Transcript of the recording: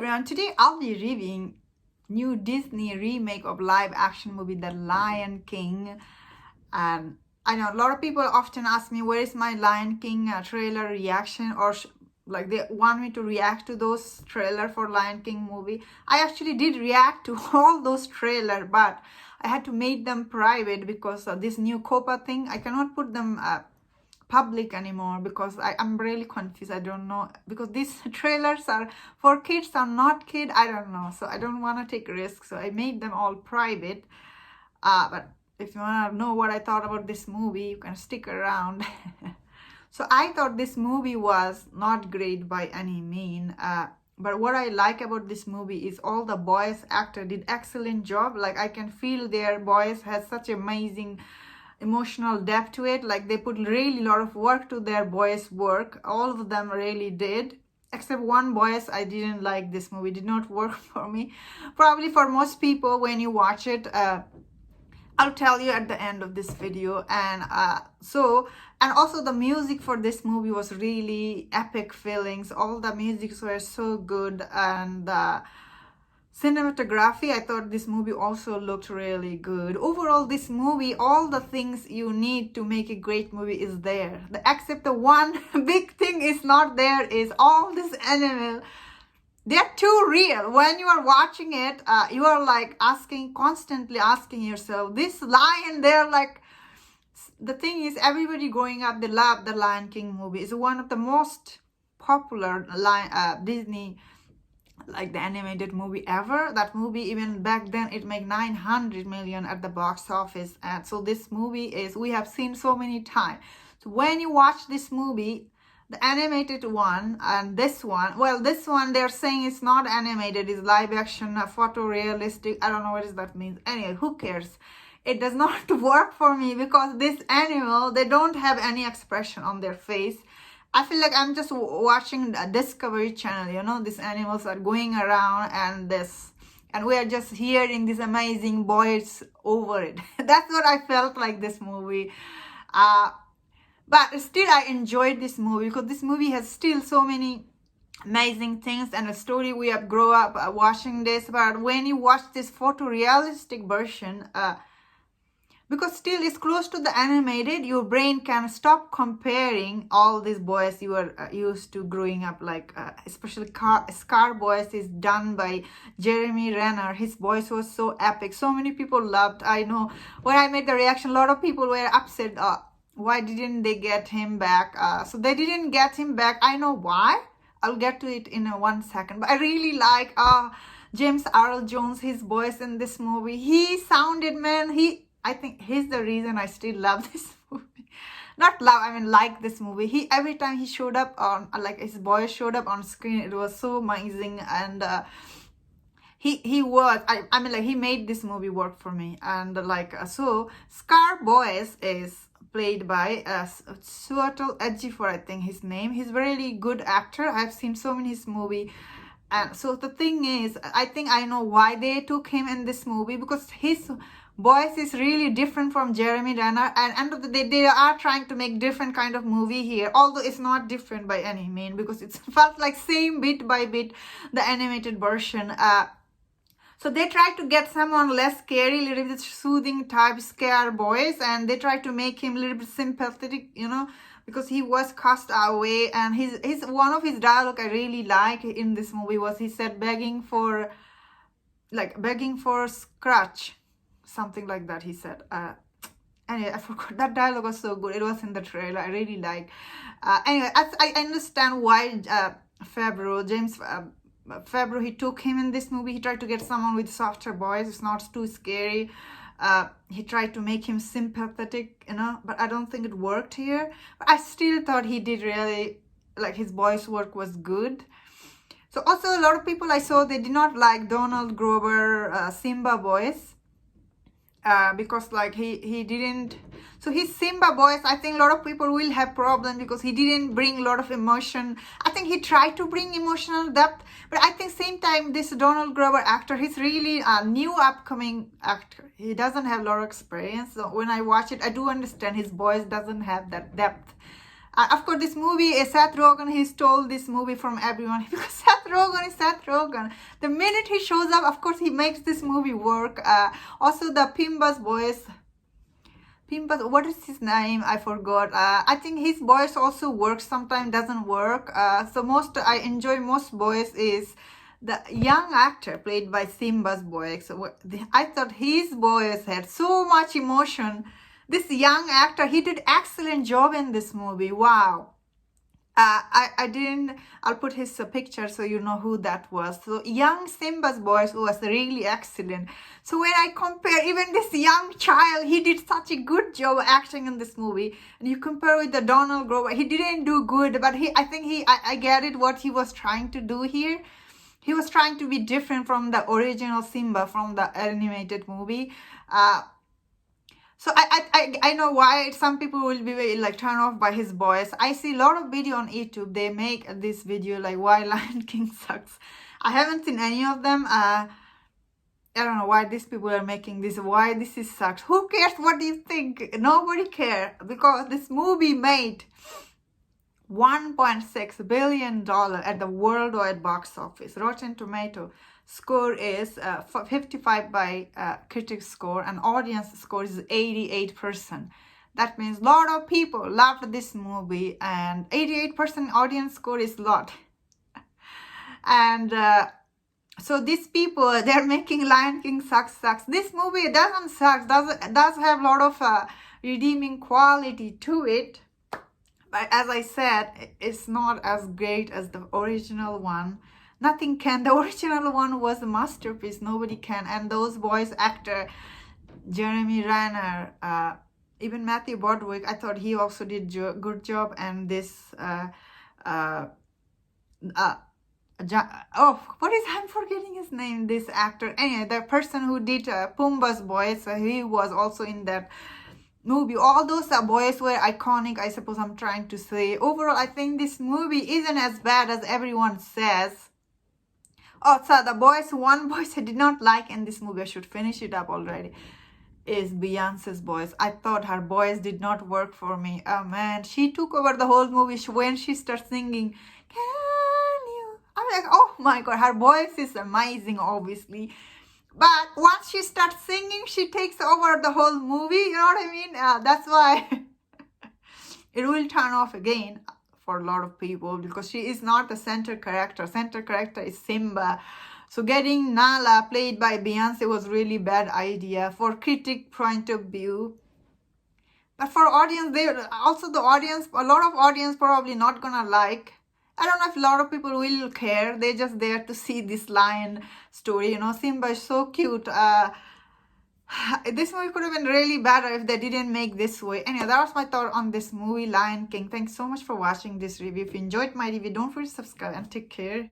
everyone, today I'll be reviewing new Disney remake of live action movie The Lion King. And I know a lot of people often ask me where is my Lion King trailer reaction, or like they want me to react to those trailer for Lion King movie. I actually did react to all those trailer, but I had to make them private because this new COPA thing, I cannot put them public anymore because I'm really confused. I don't know, because these trailers are for kids or not kid, I don't know, so I don't want to take risks, so I made them all private. But if you want to know what I thought about this movie, you can stick around. So I thought this movie was not great by any mean, but what I like about this movie is all the boys actor did excellent job. Like I can feel their boys has such amazing emotional depth to it. Like they put really a lot of work to their boys work. All of them really did, except one boys I didn't like. This movie did not work for me, probably for most people when you watch it. I'll tell you at the end of this video. And also the music for this movie was really epic feelings. All the musics were so good, and cinematography, I thought this movie also looked really good. Overall, this movie, all the things you need to make a great movie is there. Except the one big thing is not there is all this animal. They're too real. When you are watching it, you are like constantly asking yourself, this lion, they're like, the thing is, everybody growing up, they love the Lion King movie. It's one of the most popular Disney, like the animated movie ever. That movie, even back then, it made 900 million at the box office. And so this movie is, we have seen so many times. So when you watch this movie, the animated one and this one, well, this one they're saying it's not animated, it's live action, photorealistic. I don't know what that means. Anyway, who cares? It does not work for me because this animal, they don't have any expression on their face. I feel like I'm just watching a Discovery Channel, you know, these animals are going around and we are just hearing these amazing voice over it. That's what I felt like this movie. But still I enjoyed this movie because this movie has still so many amazing things and a story. We have grown up watching this, but when you watch this photorealistic version, because still it's close to the animated, your brain can stop comparing all these boys you were used to growing up, like especially Scar Boys is done by Jeremy Renner. His voice was so epic. So many people loved. I know when I made the reaction, a lot of people were upset. Why didn't they get him back? So they didn't get him back. I know why. I'll get to it in 1 second. But I really like James Earl Jones, his voice in this movie. He sounded, man, I think he's the reason I still love this movie. Not love, I mean like this movie. Every time he showed up on, like his voice showed up on screen, it was so amazing. And he was, I mean like he made this movie work for me. And like, so Scar Boys is played by Suatal Ejiofor, I think his name. He's a really good actor. I've seen so many his movie. And so the thing is, I think I know why they took him in this movie, because his voice is really different from Jeremy Renner, and end of the day they are trying to make different kind of movie here, although it's not different by any mean, because it felt like same bit by bit the animated version. So they tried to get someone less scary, little bit soothing type Scare Boys, and they tried to make him a little bit sympathetic, you know, because he was cast away. And his one of his dialogue I really like in this movie was, he said begging for scratch, something like that he said. Anyway, I forgot, that dialogue was so good. It was in the trailer. I really like. Anyway, I understand why James Favreau, he took him in this movie. He tried to get someone with softer voice. It's not too scary. He tried to make him sympathetic, you know, but I don't think it worked here. But I still thought he did really, like his voice work was good. So also a lot of people I saw, they did not like Donald Glover, Simbas Boys. Because like he didn't, so his Simbas Boys, I think a lot of people will have problem because he didn't bring a lot of emotion. I think he tried to bring emotional depth, but I think same time this Donald Glover actor, he's really a new upcoming actor. He doesn't have a lot of experience, so when I watch it, I do understand his voice doesn't have that depth. Of course, this movie is Seth Rogen. He stole this movie from everyone because Seth Rogen is Seth Rogen. The minute he shows up, of course, he makes this movie work. Also, the Simbas Boys. Simbas, what is his name? I forgot. I think his voice also works. Sometimes doesn't work. So most I enjoy most boys is the young actor played by Simbas Boys. So I thought his voice had so much emotion. This young actor, he did excellent job in this movie. Wow. I didn't, I'll put his picture so you know who that was. So young Simbas Boys was really excellent. So when I compare even this young child, he did such a good job acting in this movie. And you compare with the Donald Glover, he didn't do good, but I get it what he was trying to do here. He was trying to be different from the original Simba from the animated movie. So I know why some people will be like turned off by his voice. I see a lot of video on YouTube. They make this video like why Lion King sucks. I haven't seen any of them. I don't know why these people are making this. Why this is sucks. Who cares? What do you think? Nobody cares because this movie made $1.6 billion at the worldwide box office. Rotten Tomato score is 55 by critics score and audience score is 88%. That means a lot of people loved this movie and 88% audience score is a lot. And so these people, they're making Lion King sucks. This movie doesn't suck, does have a lot of redeeming quality to it. But as I said, it's not as great as the original one. Nothing can. The original one was a masterpiece. Nobody can. And those voice actor, Jeremy Renner, even Matthew Broderick, I thought he also did good job. And this, I'm forgetting his name, this actor. Anyway, the person who did Pumbaa's voice, he was also in that movie. All those boys were iconic, I suppose I'm trying to say. Overall, I think this movie isn't as bad as everyone says. Oh, so the one voice I did not like in this movie, I should finish it up already, is Beyonce's voice. I thought her voice did not work for me. Oh man, she took over the whole movie. When she starts singing, can you? I'm like, oh my god, her voice is amazing, obviously. But once she starts singing, she takes over the whole movie. You know what I mean? That's why it will turn off again for a lot of people because she is not the center character. Center character is Simba. So getting Nala played by Beyonce was really bad idea for critic point of view. But for audience, a lot of audience probably not gonna like. I don't know if a lot of people will care. They're just there to see this lion story. You know, Simba is so cute. This movie could have been really better if they didn't make this way. Anyway, that was my thought on this movie, Lion King. Thanks so much for watching this review. If you enjoyed my review, don't forget to subscribe and take care.